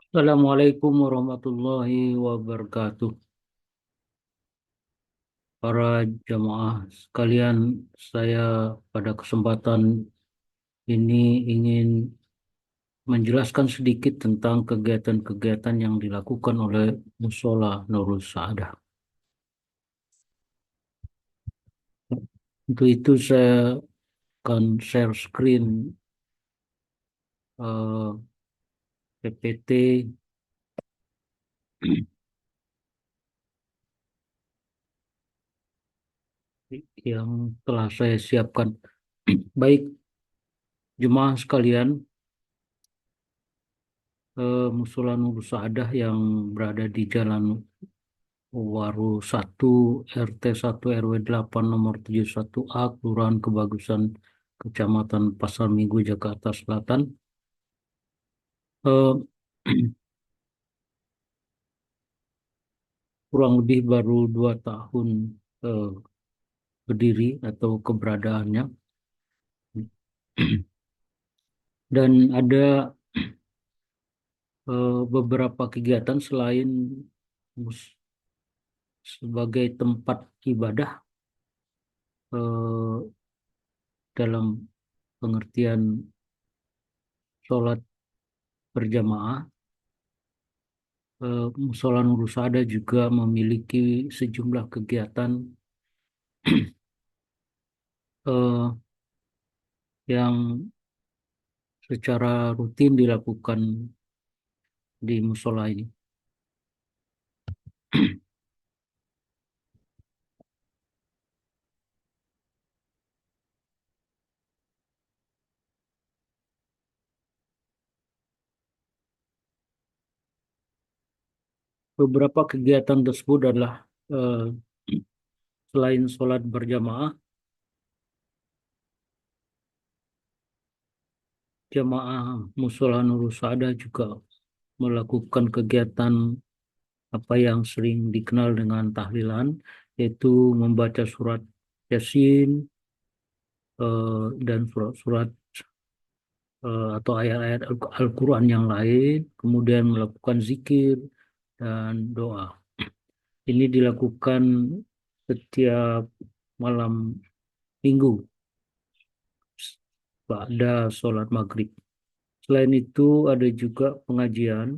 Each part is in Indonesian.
Assalamualaikum warahmatullahi wabarakatuh. Para jamaah sekalian, saya pada kesempatan ini ingin menjelaskan sedikit tentang kegiatan-kegiatan yang dilakukan oleh Mushola Nurul Saadah. Untuk itu saya akan share screen PPT yang telah saya siapkan. Baik, jemaah sekalian, Mushola Nurul Saadah yang berada di Jalan Waru 1 RT 1 RW 8 nomor 71A Kelurahan Kebagusan Kecamatan Pasar Minggu Jakarta Selatan. Eh, Kurang lebih baru 2 tahun eh, berdiri atau keberadaannya, dan ada beberapa kegiatan selain mus- sebagai tempat ibadah, eh, dalam pengertian sholat berjamaah. Mushola Nurul Sada juga memiliki sejumlah kegiatan eh, yang secara rutin dilakukan di musola ini. Beberapa kegiatan tersebut adalah eh, selain sholat berjamaah, jamaah Musola Nurul Sada juga melakukan kegiatan apa yang sering dikenal dengan tahlilan, yaitu membaca surat Yasin dan surat-surat atau ayat-ayat Al-Quran yang lain, kemudian melakukan zikir dan doa. Ini dilakukan setiap malam minggu pada sholat maghrib. Selain itu ada juga pengajian,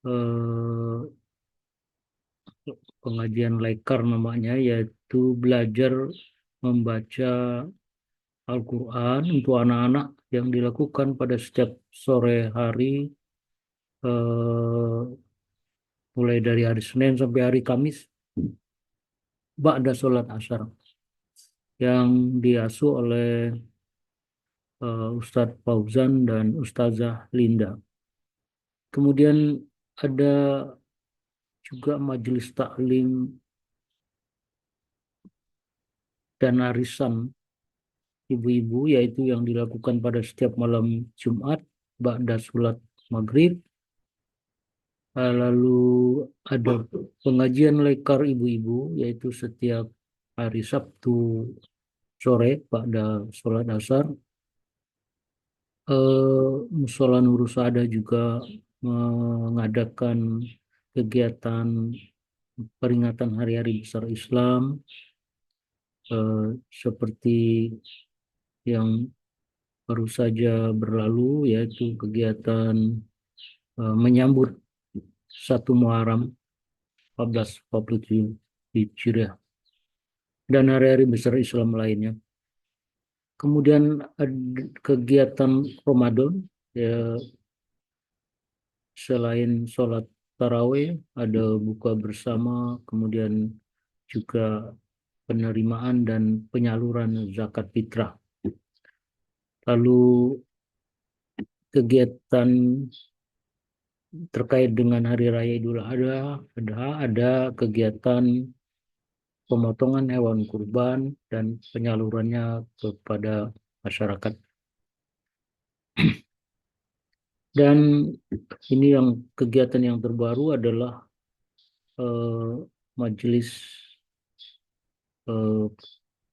eh, pengajian lekar namanya, yaitu belajar membaca Al-Quran untuk anak-anak yang dilakukan pada setiap sore hari, eh, mulai dari hari Senin sampai hari Kamis, ba'da sholat asar, yang diasuh oleh Ustadz Fauzan dan Ustazah Linda. Kemudian ada juga majelis taklim dan arisan ibu-ibu, yaitu yang dilakukan pada setiap malam Jumat ba'da sholat maghrib. Lalu ada pengajian lekar ibu-ibu, yaitu setiap hari Sabtu sore pada sholat asar. Mushola Nurul Sada juga mengadakan kegiatan peringatan hari-hari besar Islam, seperti yang baru saja berlalu, yaitu kegiatan menyambut 1 Muharram 1447 Hijriah dan hari-hari besar Islam lainnya. Kemudian ada kegiatan Ramadan, ya, selain sholat tarawih ada buka bersama, kemudian juga penerimaan dan penyaluran zakat fitrah. Lalu kegiatan terkait dengan Hari Raya Idul Adha, ada kegiatan pemotongan hewan kurban dan penyalurannya kepada masyarakat. Dan ini yang kegiatan yang terbaru adalah eh, majelis, eh,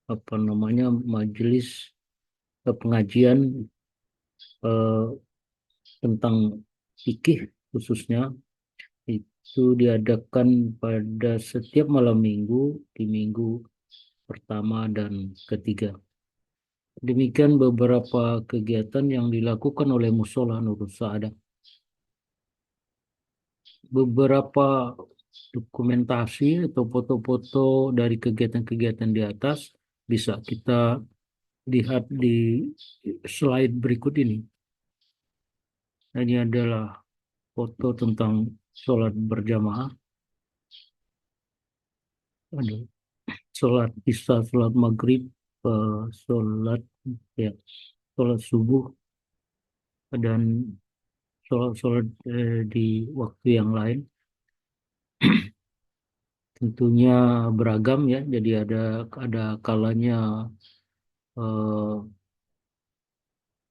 apa namanya, majelis pengajian eh, tentang fikih khususnya itu diadakan pada setiap malam minggu di minggu pertama dan ketiga. Demikian beberapa kegiatan yang dilakukan oleh Musola Nurul Saadah. Beberapa dokumentasi atau foto-foto dari kegiatan-kegiatan di atas bisa kita lihat di slide berikut ini. Ini adalah foto tentang sholat berjamaah. Ada sholat isya, sholat maghrib, sholat ya, sholat subuh dan sholat di waktu yang lain. Tentunya beragam ya. Jadi ada kalanya eh,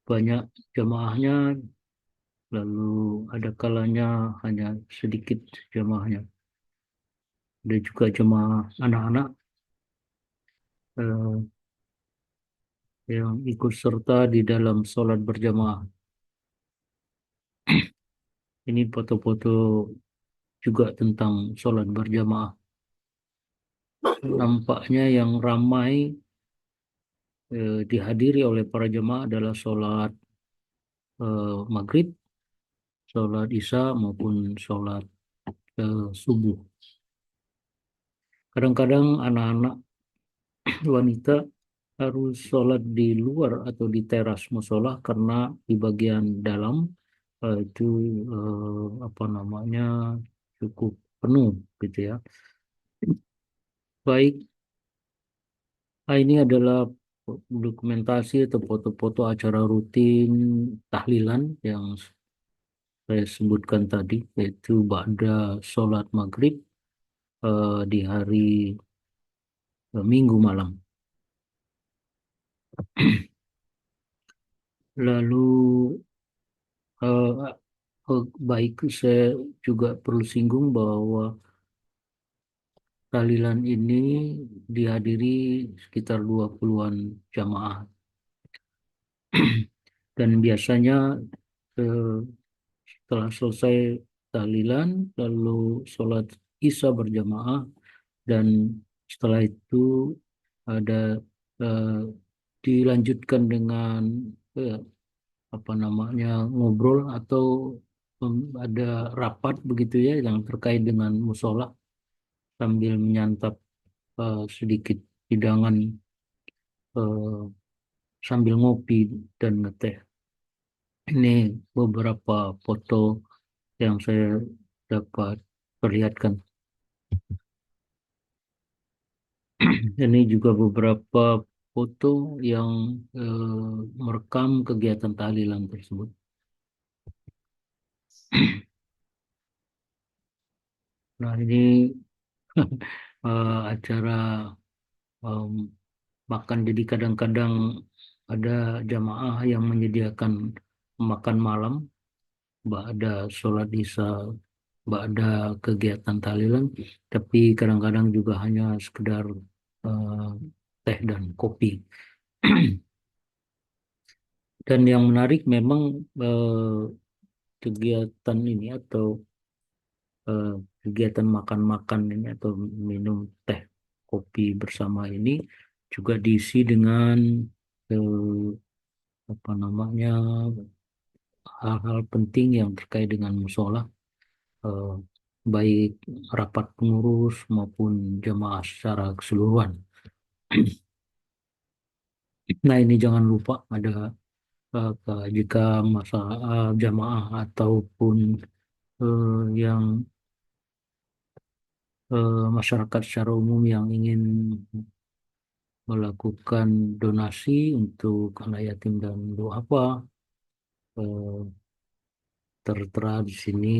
banyak jamaahnya, lalu ada kalanya hanya sedikit jamaahnya. Ada juga jamaah anak-anak eh, yang ikut serta di dalam sholat berjamaah. Ini foto-foto juga tentang sholat berjamaah. Nampaknya yang ramai dihadiri oleh para jemaah adalah sholat maghrib, sholat isya maupun sholat subuh. Kadang-kadang anak-anak wanita harus sholat di luar atau di teras musola karena di bagian dalam itu apa namanya cukup penuh gitu ya. Baik, ini adalah dokumentasi atau foto-foto acara rutin tahlilan yang saya sebutkan tadi, yaitu ba'da sholat maghrib di hari Minggu malam. Lalu eh, baik saya juga perlu singgung bahwa tahlilan ini dihadiri sekitar 20-an jamaah. Dan biasanya eh, setelah selesai tahlilan, lalu sholat isya berjamaah, dan setelah itu ada eh, dilanjutkan dengan eh, apa namanya ngobrol atau ada rapat begitu ya yang terkait dengan musola sambil menyantap sedikit hidangan eh, sambil ngopi dan ngeteh. Ini beberapa foto yang saya dapat perlihatkan. Ini juga beberapa foto yang merekam kegiatan tahlilan tersebut. Nah, ini acara em, makan. Jadi kadang-kadang ada jamaah yang menyediakan makan malam, ada sholat isya, ada kegiatan tahlilan, tapi kadang-kadang juga hanya sekedar eh, teh dan kopi. Dan yang menarik memang kegiatan ini atau eh, kegiatan makan-makan ini atau minum teh kopi bersama ini juga diisi dengan apa namanya hal-hal penting yang terkait dengan musola, eh, baik rapat pengurus maupun jemaah secara keseluruhan. Nah, ini jangan lupa ada jika masalah jamaah ataupun yang masyarakat secara umum yang ingin melakukan donasi untuk anak yatim dan duafa, eh, tertera di sini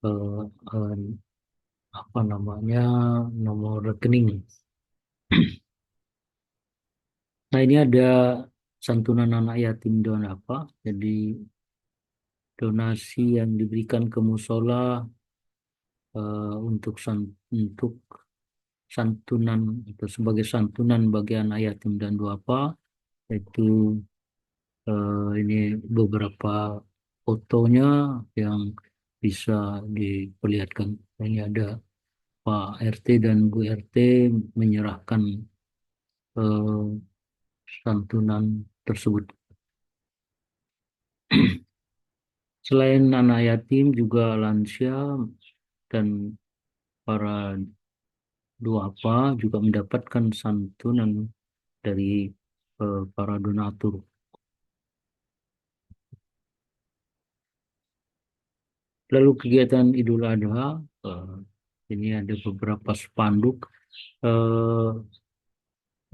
eh, eh, apa namanya nomor rekening. Nah, ini ada santunan anak yatim duafa. Jadi donasi yang diberikan ke musola untuk santunan atau sebagai santunan bagi anak yatim dan duafa, yaitu ini beberapa fotonya yang bisa diperlihatkan. Ini ada Pak RT dan Bu RT menyerahkan eh, santunan tersebut. Selain anak yatim, juga lansia dan para duafa juga mendapatkan santunan dari para donatur. Lalu kegiatan Idul Adha, eh, ini ada beberapa spanduk. Eh,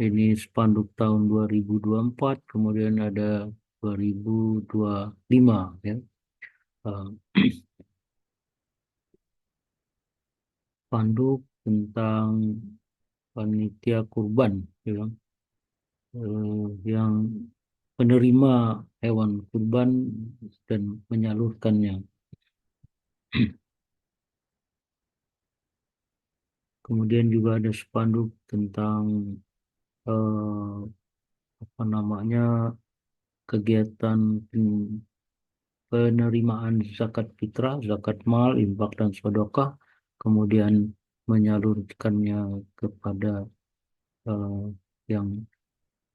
ini spanduk tahun 2024, kemudian ada 2025, ya. Eh, Spanduk tentang panitia kurban, ya, yang penerima hewan kurban dan menyalurkannya. Kemudian juga ada spanduk tentang eh, apa namanya, kegiatan penerimaan zakat fitrah, zakat mal, infak dan sedekah, kemudian menyalurkannya kepada eh, yang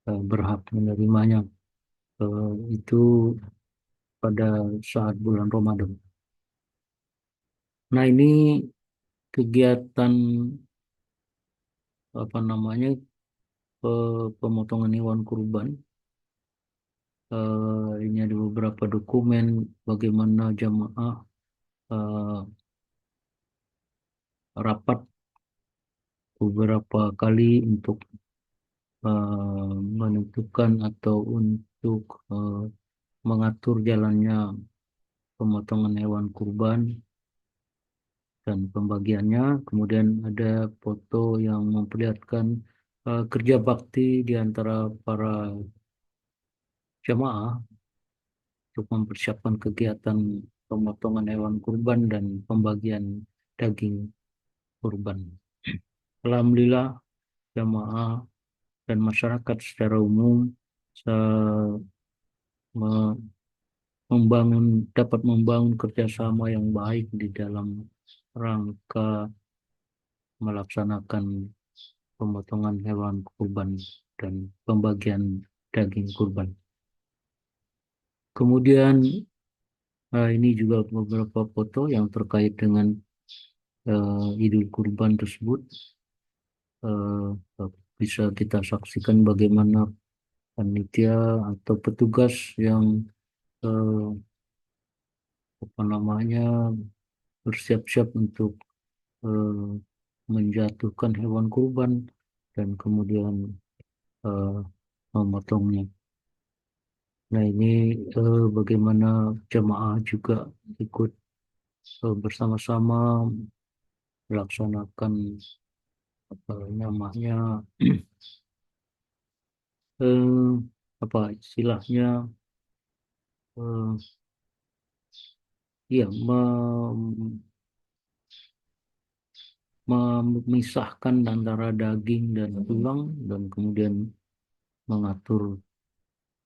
berhak menerimanya. Itu pada saat bulan Ramadan. Nah, ini kegiatan apa namanya, pemotongan hewan kurban. Ini ada beberapa dokumen bagaimana jamaah eh, rapat beberapa kali untuk menentukan atau untuk mengatur jalannya pemotongan hewan kurban dan pembagiannya. Kemudian ada foto yang memperlihatkan kerja bakti di antara para jamaah untuk mempersiapkan kegiatan pemotongan hewan kurban dan pembagian daging kurban. Alhamdulillah, jamaah dan masyarakat secara umum se- me- dapat membangun kerjasama yang baik di dalam rangka melaksanakan pemotongan hewan kurban dan pembagian daging kurban. Kemudian ini juga beberapa foto yang terkait dengan Idul Kurban tersebut. Bisa kita saksikan bagaimana panitia atau petugas yang eh, apa namanya, bersiap-siap untuk eh, menjatuhkan hewan kurban dan kemudian eh, memotongnya. Nah, ini bagaimana jemaah juga ikut bersama-sama melaksanakan apa namanya, eh, apa istilahnya, eh, ya, memisahkan antara daging dan tulang dan kemudian mengatur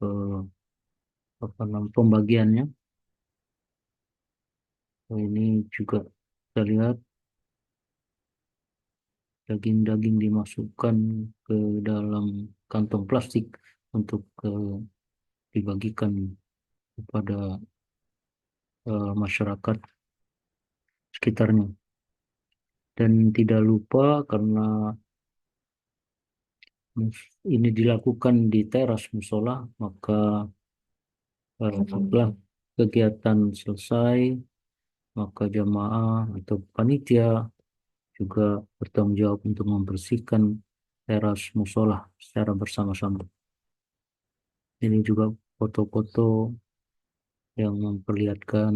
eh, apa namanya, pembagiannya. Nah, ini juga kita lihat daging-daging dimasukkan ke dalam kantong plastik untuk dibagikan kepada masyarakat sekitarnya. Dan tidak lupa, karena ini dilakukan di teras musola, maka setelah kegiatan selesai, maka jamaah atau panitia juga bertanggung jawab untuk membersihkan teras musola secara bersama-sama. Ini juga foto-foto yang memperlihatkan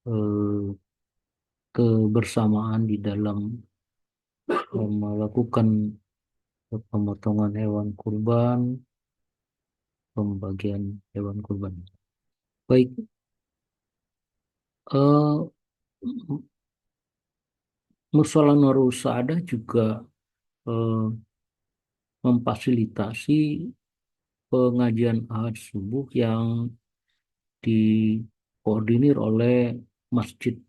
eh, kebersamaan di dalam melakukan pemotongan hewan kurban, pembagian hewan kurban. Baik, eh, Musola Nurul Saadah juga eh, memfasilitasi pengajian ahad subuh yang dikoordinir oleh Masjid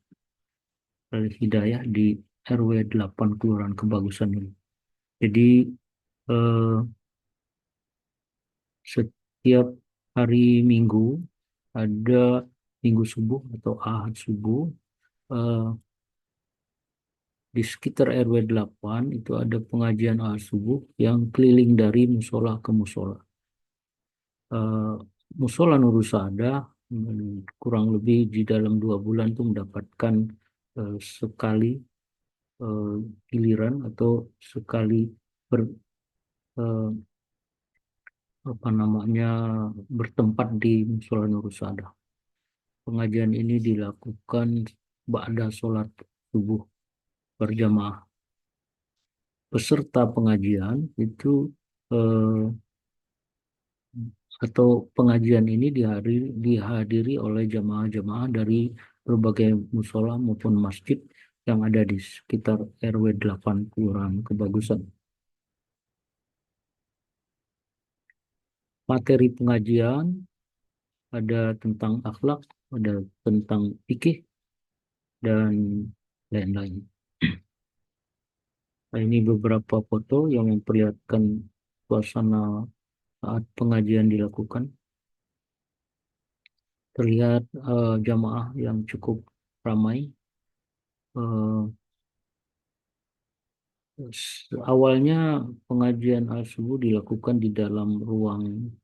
Al Hidayah di RW 8 Kelurahan Kebagusan ini. Jadi eh, setiap hari Minggu ada Minggu subuh atau Ahad subuh, eh, di sekitar RW 8 itu ada pengajian Ahad subuh yang keliling dari musola ke musola. Eh, Musola Nurul Saada kurang lebih di dalam 2 bulan itu mendapatkan sekali eh, giliran atau sekali ber, eh, apa namanya bertempat di Musola Nurul Saada. Pengajian ini dilakukan ba'da sholat subuh berjamaah. Peserta pengajian itu eh, atau pengajian ini dihadiri oleh jamaah-jamaah dari berbagai musola maupun masjid yang ada di sekitar RW 8 Kelurahan Kebagusan. Materi pengajian ada tentang akhlak, ada tentang fikih, dan lain-lain. Nah, ini beberapa foto yang memperlihatkan suasana saat pengajian dilakukan. Terlihat jamaah yang cukup ramai. Eh, Awalnya pengajian al-subuh dilakukan di dalam ruangan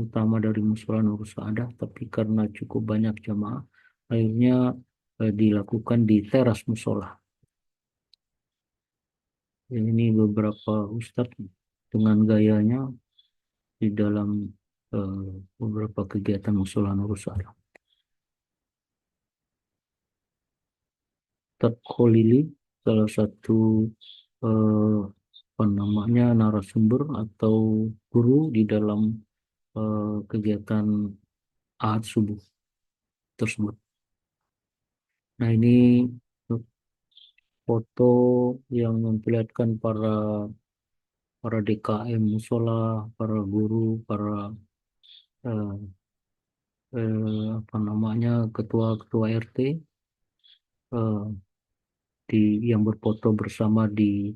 utama dari Musola Nurul Saadah, tapi karena cukup banyak jamaah, akhirnya dilakukan di teras musola. Ini beberapa ustadz dengan gayanya di dalam eh, beberapa kegiatan Musola Nurul Saadah. Ustadz Kholili, salah satu eh, apa namanya narasumber atau guru di dalam kegiatan Ahad subuh tersebut. Nah, ini foto yang memperlihatkan para DKM musola, para guru, para eh, apa namanya ketua-ketua RT eh, yang berfoto bersama di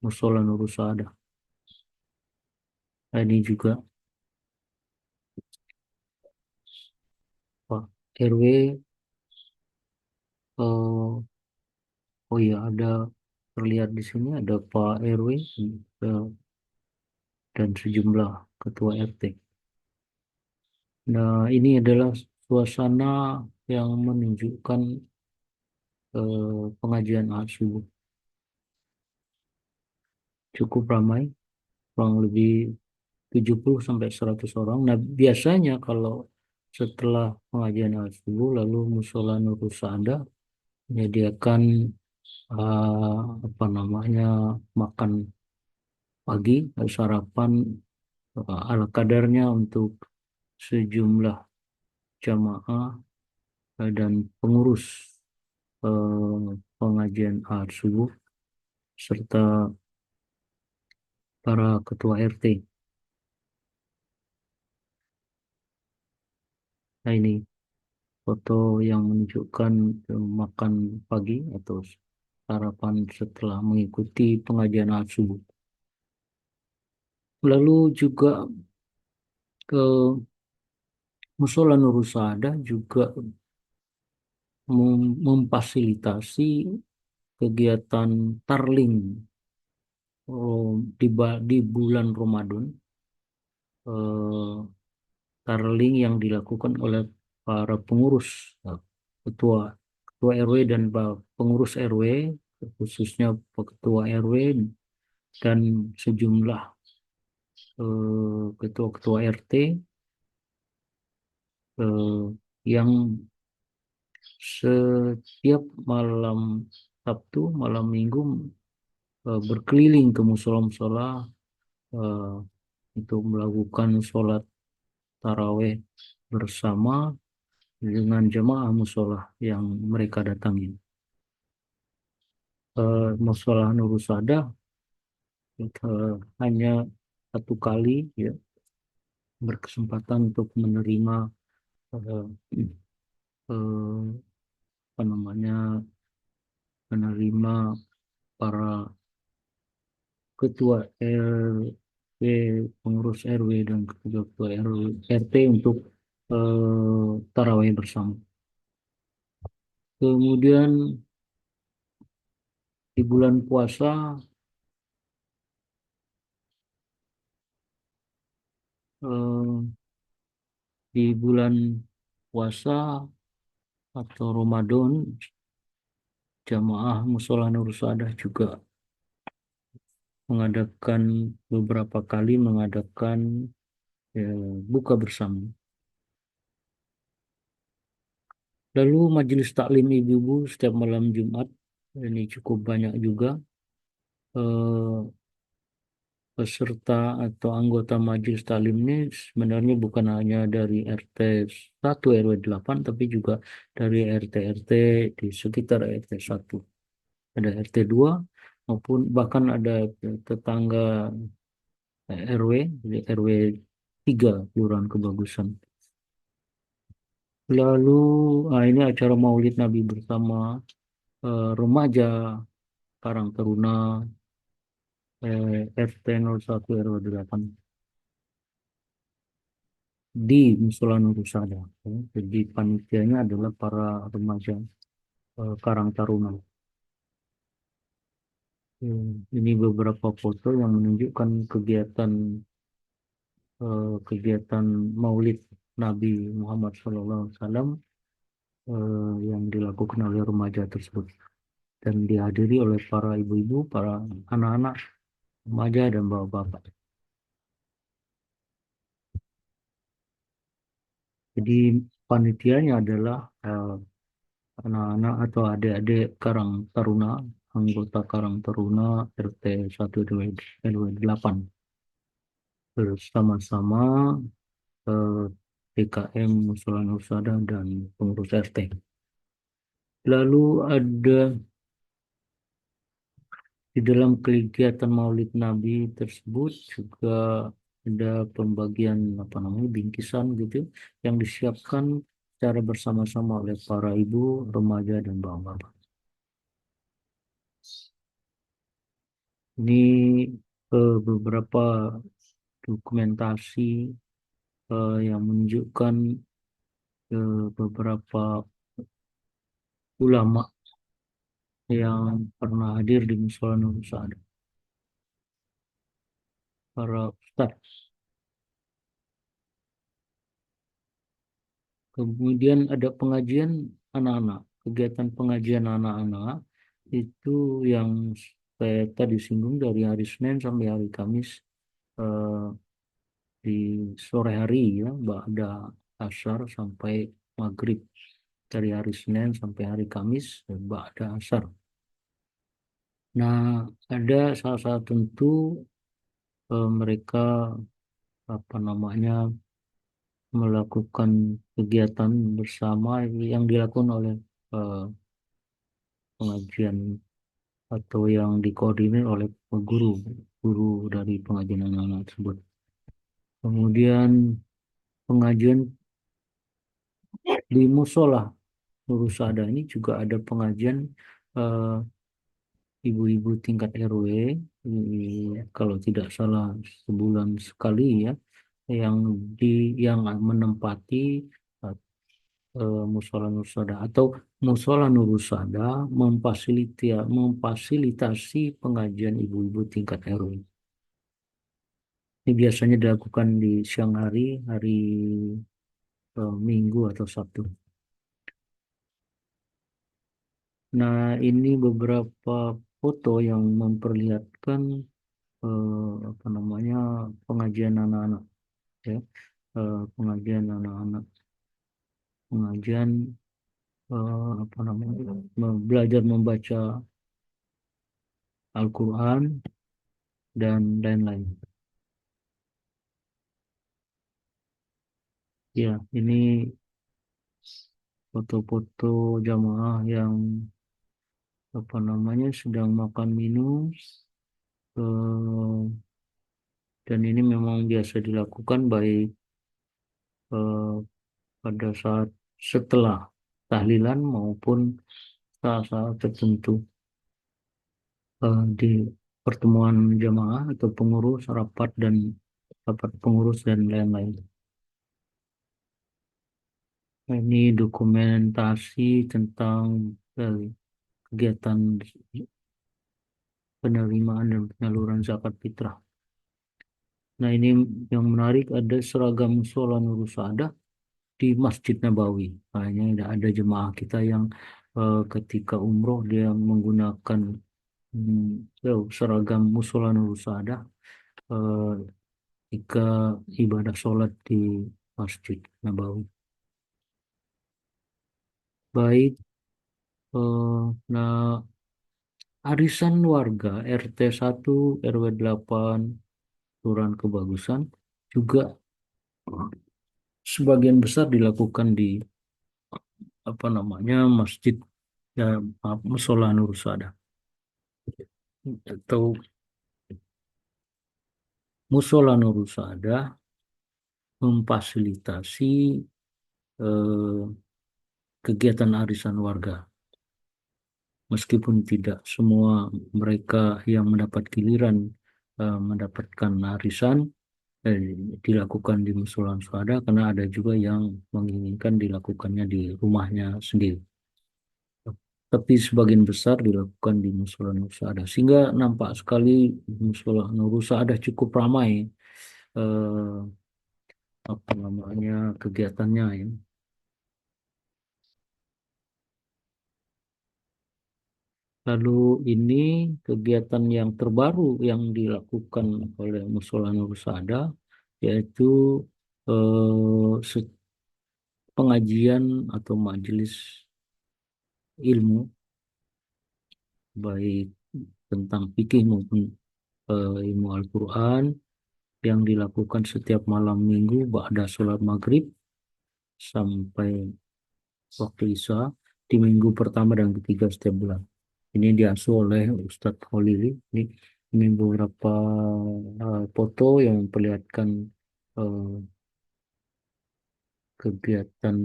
musola Nurul Saadah. Nah, ini juga Pak RW. eh, oh iya, ada terlihat di sini ada Pak RW eh, dan sejumlah ketua RT. Nah, ini adalah suasana yang menunjukkan pengajian Ahad subuh. Cukup ramai, kurang lebih 70 sampai 100 orang. Nah, biasanya kalau setelah pengajian Ahad subuh, lalu Musola Nurul Saadah menyediakan apa namanya makan pagi, sarapan ala kadarnya untuk sejumlah jamaah dan pengurus pengajian Ahad subuh serta para ketua RT. Nah, ini foto yang menunjukkan makan pagi atau sarapan setelah mengikuti pengajian Ahad subuh. Lalu juga ke Musola Nurul Saadah juga memfasilitasi kegiatan tarling di bulan Ramadan. eh, Tarling yang dilakukan oleh para pengurus, ketua ketua RW dan pengurus RW, khususnya ketua RW dan sejumlah ketua-ketua RT yang setiap malam Sabtu, malam Minggu berkeliling ke musola-musola eh, untuk melakukan sholat taraweh bersama dengan jemaah musola yang mereka datangi. Musola Nurul Sadah hanya 1 kali ya berkesempatan untuk menerima eh, eh, apa namanya, menerima para ketua RW, pengurus RW dan ketua RW, RT untuk tarawih bersama. Kemudian di bulan puasa, eh, di bulan puasa atau Ramadan, jamaah Musola Nur Sadah juga mengadakan beberapa kali mengadakan buka bersama. Lalu majelis taklim ibu-ibu setiap malam Jumat, ini cukup banyak juga eh, peserta atau anggota majelis taklim ini sebenarnya bukan hanya dari RT 1 RW 8 tapi juga dari RT-RT di sekitar RT 1. Ada RT 2 maupun bahkan ada tetangga RW, jadi RW 3 Kelurahan Kebagusan. Lalu ini acara Maulid Nabi bersama remaja Karang Taruna RT 01 RW 8 di Musola Nurusada. Jadi panitianya adalah para remaja Karang Taruna. Ini beberapa foto yang menunjukkan kegiatan Maulid Nabi Muhammad SAW yang dilakukan oleh remaja tersebut dan dihadiri oleh para ibu-ibu, para anak-anak, remaja dan bapak-bapak. Jadi panitianya adalah anak-anak atau adik-adik Karang Taruna, anggota Karang Taruna RT 1 RW 8 bersama-sama DKM Musyola Nusada dan pengurus RT. Lalu ada di dalam kegiatan Maulid Nabi tersebut juga ada pembagian apa namanya bingkisan gitu yang disiapkan secara bersama-sama oleh para ibu, remaja dan bapak-bapak. Ini beberapa dokumentasi yang menunjukkan beberapa ulama yang pernah hadir di Musola Nur Saada, para ustadz. Kemudian ada pengajian anak-anak, kegiatan pengajian anak-anak itu yang saya tadi singgung dari hari Senin sampai hari Kamis eh, di sore hari ya, ada asar sampai maghrib dari hari Senin sampai hari Kamis, ada asar. Nah, ada salah satu tentu mereka apa namanya melakukan kegiatan bersama yang dilakukan oleh eh, pengajian atau yang dikoordinir oleh guru guru dari pengajian anak-anak tersebut. Kemudian pengajian di musola Lurus Ada ini juga ada pengajian eh, ibu-ibu tingkat RW kalau tidak salah sebulan sekali ya yang di yang menempati musola Nurusada atau musola Nurusada memfasilitasi pengajian ibu-ibu tingkat RW. Ini biasanya dilakukan di siang hari, hari Minggu atau Sabtu. Nah, ini beberapa foto yang memperlihatkan apa namanya pengajian anak-anak ya, pengajian anak-anak, pengajian apa namanya belajar membaca Al-Quran dan lain-lain. Ya, ini foto-foto jamaah yang apa namanya sedang makan minum eh, dan ini memang biasa dilakukan baik eh, pada saat setelah tahlilan maupun saat-saat tertentu di pertemuan jamaah atau pengurus rapat dan rapat pengurus dan lain-lain. Nah, ini dokumentasi tentang eh, kegiatan penerimaan dan penyaluran zakat fitrah. Nah, ini yang menarik, ada seragam musola Nurul Saadah di Masjid Nabawi. Hanya ada jemaah kita yang ketika umroh dia menggunakan seragam musola Nurul Saadah eh, jika ibadah sholat di Masjid Nabawi. Baik, nah arisan warga RT 1 RW 8 Kelurahan Kebagusan juga sebagian besar dilakukan di apa namanya masjid, ya maaf, musola Nur Sadah atau musola Nur Sadah memfasilitasi eh, kegiatan arisan warga, meskipun tidak semua mereka yang mendapat giliran mendapatkan arisan eh, dilakukan di musola Nur Sadah, karena ada juga yang menginginkan dilakukannya di rumahnya sendiri. Tapi sebagian besar dilakukan di Musola Nur Saadah. Sehingga nampak sekali Musola Nur Saadah cukup ramai eh, apa namanya kegiatannya ya. Lalu ini kegiatan yang terbaru yang dilakukan oleh Musola Nur Saadah yaitu pengajian atau majelis ilmu, baik tentang fikih maupun ilmu Al-Quran, yang dilakukan setiap malam minggu ba'da sholat maghrib sampai waktu Isya di minggu pertama dan ketiga setiap bulan. Ini diasuh oleh Ustadz Holili. Ini beberapa foto yang memperlihatkan eh, kegiatan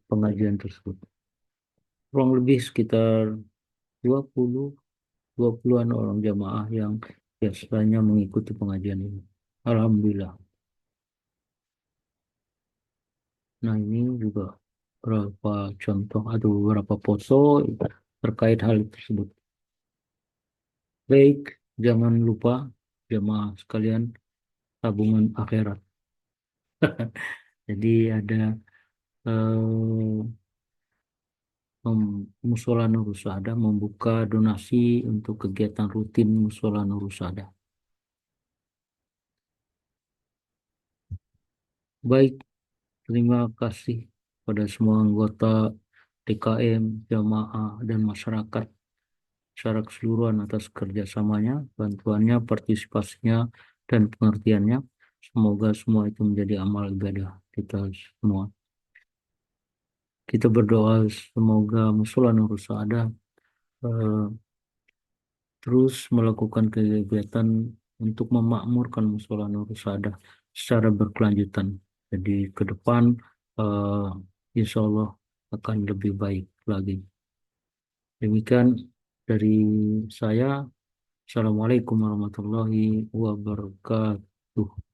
pengajian tersebut. Kurang lebih sekitar 20 20-an orang jamaah yang biasanya mengikuti pengajian ini. Alhamdulillah. Nah, ini juga beberapa contoh atau beberapa foto terkait hal tersebut. Baik, jangan lupa jemaah sekalian tabungan akhirat. Jadi ada Musola Nur Husada membuka donasi untuk kegiatan rutin Musola Nur Husada. Baik, terima kasih pada semua anggota TKM, jamaah, dan masyarakat secara keseluruhan atas kerjasamanya, bantuannya, partisipasinya, dan pengertiannya. Semoga semua itu menjadi amal ibadah kita semua. Kita berdoa semoga Musola Nur Saadah eh, terus melakukan kegiatan untuk memakmurkan Musola Nur Saadah secara berkelanjutan. Jadi ke depan eh, insya Allah akan lebih baik lagi. Demikian dari saya. Assalamualaikum warahmatullahi wabarakatuh.